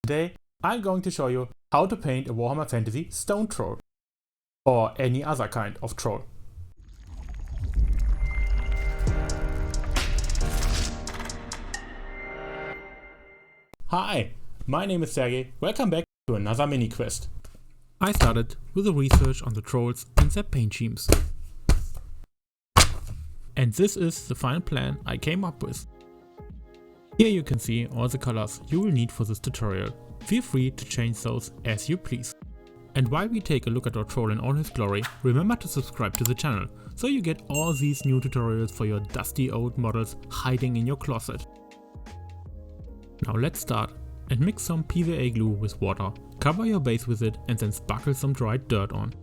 Today I'm going to show you how to paint a Warhammer Fantasy stone troll, or any other kind of troll. Hi, my name is Sergey, welcome back to another Miniquest. I started with the research on the trolls and their paint schemes. And this is the final plan I came up with. Here you can see all the colors you will need for this tutorial. Feel free to change those as you please. And while we take a look at our troll in all his glory, remember to subscribe to the channel, so you get all these new tutorials for your dusty old models hiding in your closet. Now let's start and mix some PVA glue with water, cover your base with it and then sparkle some dried dirt on.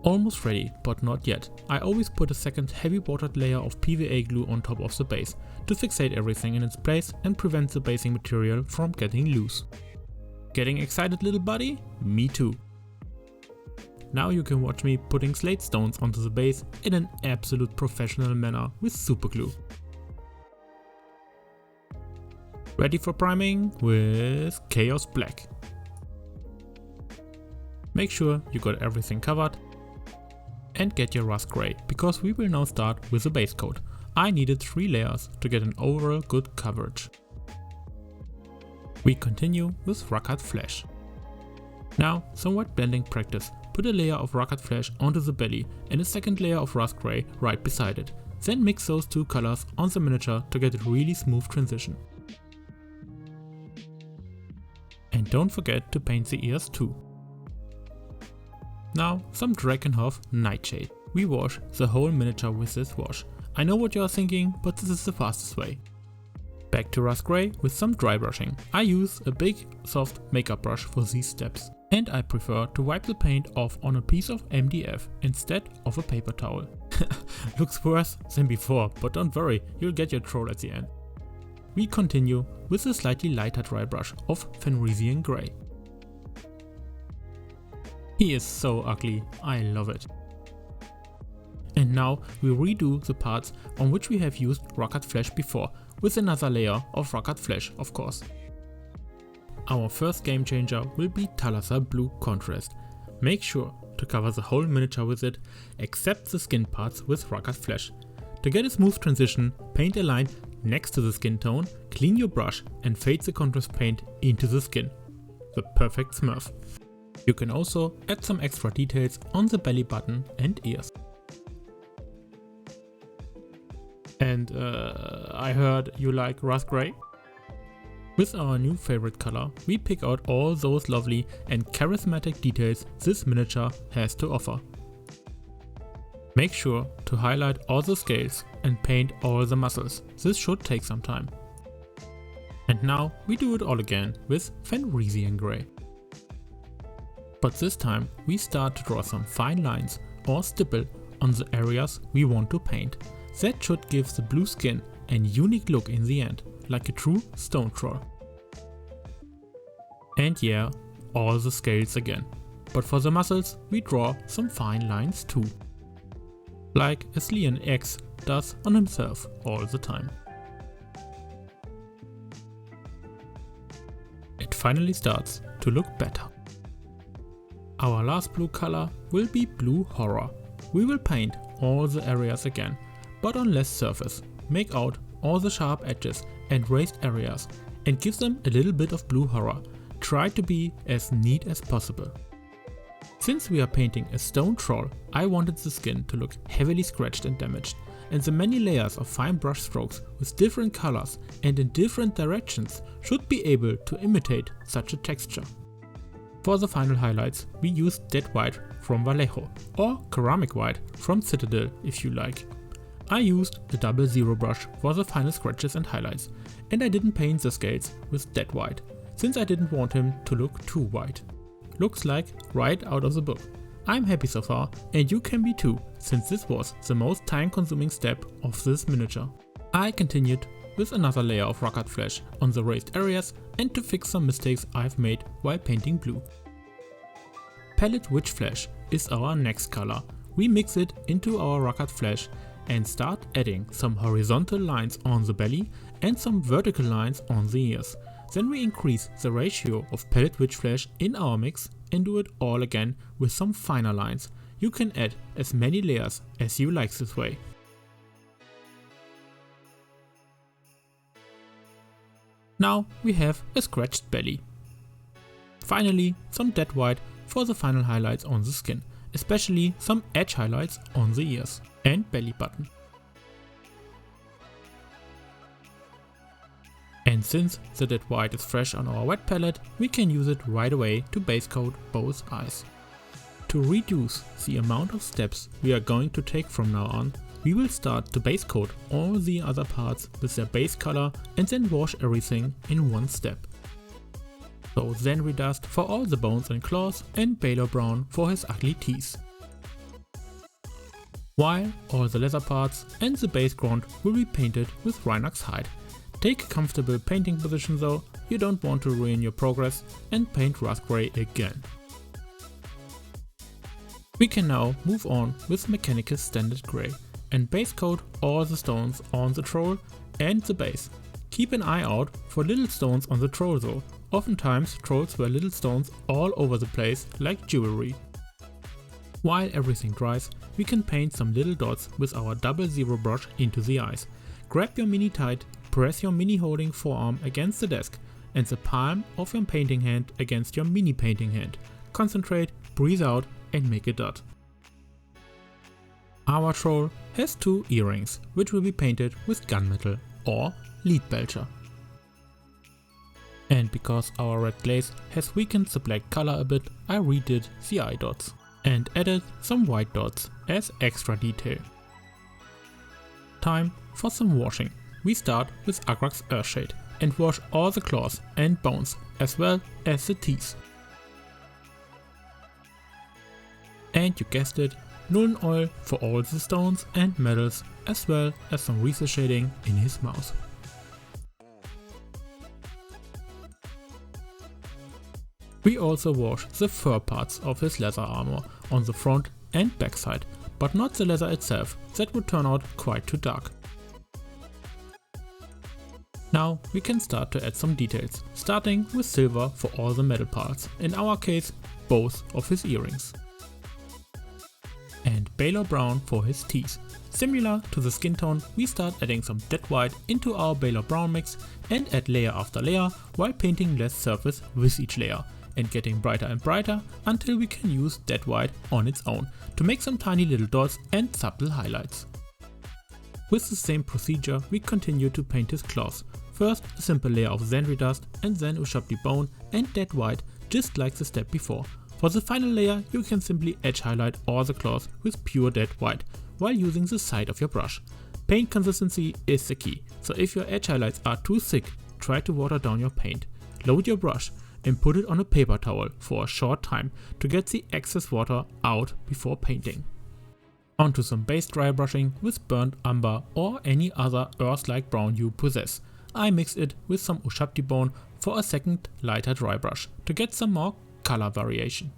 Almost ready, but not yet. I always put a second heavy watered layer of PVA glue on top of the base to fixate everything in its place and prevent the basing material from getting loose. Getting excited, little buddy? Me too. Now you can watch me putting slate stones onto the base in an absolute professional manner with super glue. Ready for priming with Chaos Black. Make sure you got everything covered and get your rust grey, because we will now start with the base coat. I needed 3 layers to get an overall good coverage. We continue with Rugged Flesh. Now some wet blending practice. Put a layer of Rugged Flesh onto the belly and a second layer of rust grey right beside it. Then mix those 2 colors on the miniature to get a really smooth transition. And don't forget to paint the ears too. Now some Drakenhof Nightshade. We wash the whole miniature with this wash. I know what you are thinking, but this is the fastest way. Back to rust grey with some dry brushing. I use a big soft makeup brush for these steps. And I prefer to wipe the paint off on a piece of MDF instead of a paper towel. Looks worse than before, but don't worry, you'll get your troll at the end. We continue with a slightly lighter dry brush of Fenrisian Grey. He is so ugly, I love it. And now we redo the parts on which we have used Rugged Flesh before, with another layer of Rugged Flesh, of course. Our first game changer will be Thalasar Blue Contrast. Make sure to cover the whole miniature with it, except the skin parts with Rugged Flesh. To get a smooth transition, paint a line next to the skin tone, clean your brush and fade the contrast paint into the skin. The perfect smurf. You can also add some extra details on the belly button and ears. And I heard you like rust grey? With our new favorite color, we pick out all those lovely and charismatic details this miniature has to offer. Make sure to highlight all the scales and paint all the muscles. This should take some time. And now we do it all again with Fenrisian Grey. But this time we start to draw some fine lines or stipple on the areas we want to paint. That should give the blue skin a unique look in the end, like a true stone troll. And yeah, all the scales again. But for the muscles we draw some fine lines too. Like as Leon X does on himself all the time. It finally starts to look better. Our last blue color will be Blue Horror. We will paint all the areas again, but on less surface. Make out all the sharp edges and raised areas and give them a little bit of Blue Horror. Try to be as neat as possible. Since we are painting a stone troll, I wanted the skin to look heavily scratched and damaged, and the many layers of fine brush strokes with different colors and in different directions should be able to imitate such a texture. For the final highlights, we used Dead White from Vallejo, or Ceramic White from Citadel if you like. I used the 00 brush for the final scratches and highlights, and I didn't paint the scales with Dead White, since I didn't want him to look too white. Looks like right out of the book. I'm happy so far, and you can be too, since this was the most time consuming step of this miniature. I continued with another layer of Rugged Flesh on the raised areas and to fix some mistakes I've made while painting blue. Pallid Witch Flesh is our next color. We mix it into our Rugged Flesh and start adding some horizontal lines on the belly and some vertical lines on the ears. Then we increase the ratio of pellet witch flesh in our mix and do it all again with some finer lines. You can add as many layers as you like this way. Now we have a scratched belly. Finally, some dead white for the final highlights on the skin, especially some edge highlights on the ears and belly button. And since the dead white is fresh on our wet palette, we can use it right away to base coat both eyes. To reduce the amount of steps we are going to take from now on, we will start to base coat all the other parts with their base color and then wash everything in one step. So then redust for all the bones and claws and Baylor brown for his ugly teeth. While all the leather parts and the base ground will be painted with Rhinox hide. Take a comfortable painting position though, you don't want to ruin your progress and paint rust grey again. We can now move on with Mechanicus standard grey and base coat all the stones on the troll and the base. Keep an eye out for little stones on the troll though. Oftentimes trolls wear little stones all over the place like jewelry. While everything dries, we can paint some little dots with our 00 brush into the eyes. Grab your mini tight, press your mini holding forearm against the desk and the palm of your painting hand against your mini painting hand. Concentrate, breathe out and make a dot. Our troll has 2 earrings, which will be painted with gunmetal or lead belcher. And because our red glaze has weakened the black color a bit, I redid the eye dots and added some white dots as extra detail. Time for some washing. We start with Agrax Earthshade and wash all the claws and bones as well as the teeth. And you guessed it, Nuln oil for all the stones and metals as well as some Reese shading in his mouth. We also wash the fur parts of his leather armor on the front and back side, but not the leather itself, that would turn out quite too dark. Now we can start to add some details, starting with silver for all the metal parts, in our case both of his earrings. And Baylor brown for his teeth. Similar to the skin tone, we start adding some dead white into our Baylor brown mix and add layer after layer while painting less surface with each layer and getting brighter and brighter until we can use dead white on its own to make some tiny little dots and subtle highlights. With the same procedure we continue to paint his claws. First a simple layer of Zandri dust and then Ushabti bone and dead white, just like the step before. For the final layer you can simply edge highlight all the claws with pure dead white while using the side of your brush. Paint consistency is the key, so if your edge highlights are too thick, try to water down your paint. Load your brush and put it on a paper towel for a short time to get the excess water out before painting. Onto some base dry brushing with burnt umber or any other earth-like brown you possess. I mix it with some Ushabti bone for a second lighter dry brush to get some more color variation.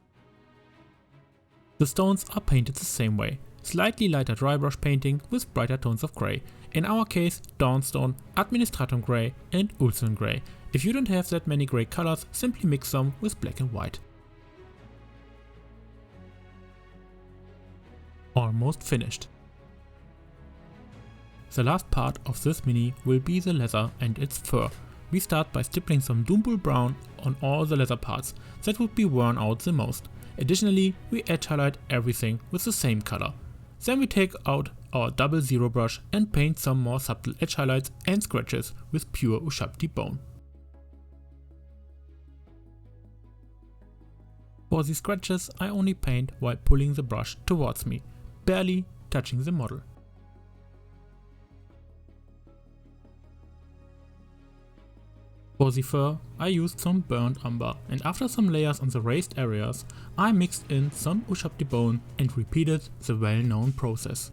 The stones are painted the same way, slightly lighter dry brush painting with brighter tones of grey, in our case Dawnstone, Administratum grey and Ulsan grey. If you don't have that many grey colors, simply mix them with black and white. Almost finished. The last part of this mini will be the leather and its fur. We start by stippling some Doombull brown on all the leather parts that would be worn out the most. Additionally, we edge highlight everything with the same color. Then we take out our 00 brush and paint some more subtle edge highlights and scratches with pure Ushabti bone. For the scratches I only paint while pulling the brush towards me, barely touching the model. For the fur I used some burnt umber and after some layers on the raised areas I mixed in some Ushabti bone and repeated the well-known process.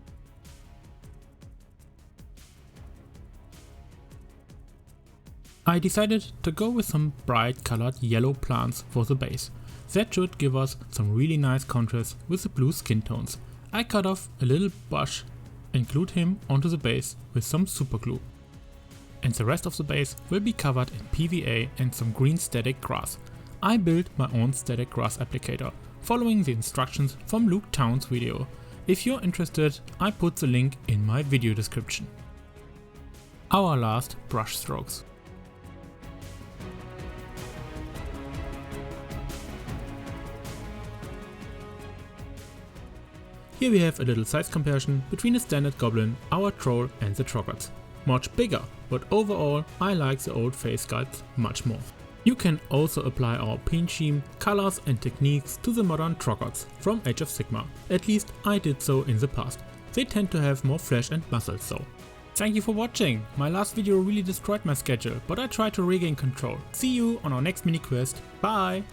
I decided to go with some bright colored yellow plants for the base. That should give us some really nice contrast with the blue skin tones. I cut off a little bush and glued him onto the base with some superglue. And the rest of the base will be covered in PVA and some green static grass. I built my own static grass applicator, following the instructions from Luke Town's video. If you're interested, I put the link in my video description. Our last brush strokes. Here we have a little size comparison between the standard goblin, our troll and the Troggoths. Much bigger, but overall I like the old face sculpts much more. You can also apply our paint scheme, colors and techniques to the modern Troggoths from Age of Sigmar. At least I did so in the past. They tend to have more flesh and muscles though. Thank you for watching. My last video really destroyed my schedule, but I tried to regain control. See you on our next mini quest. Bye!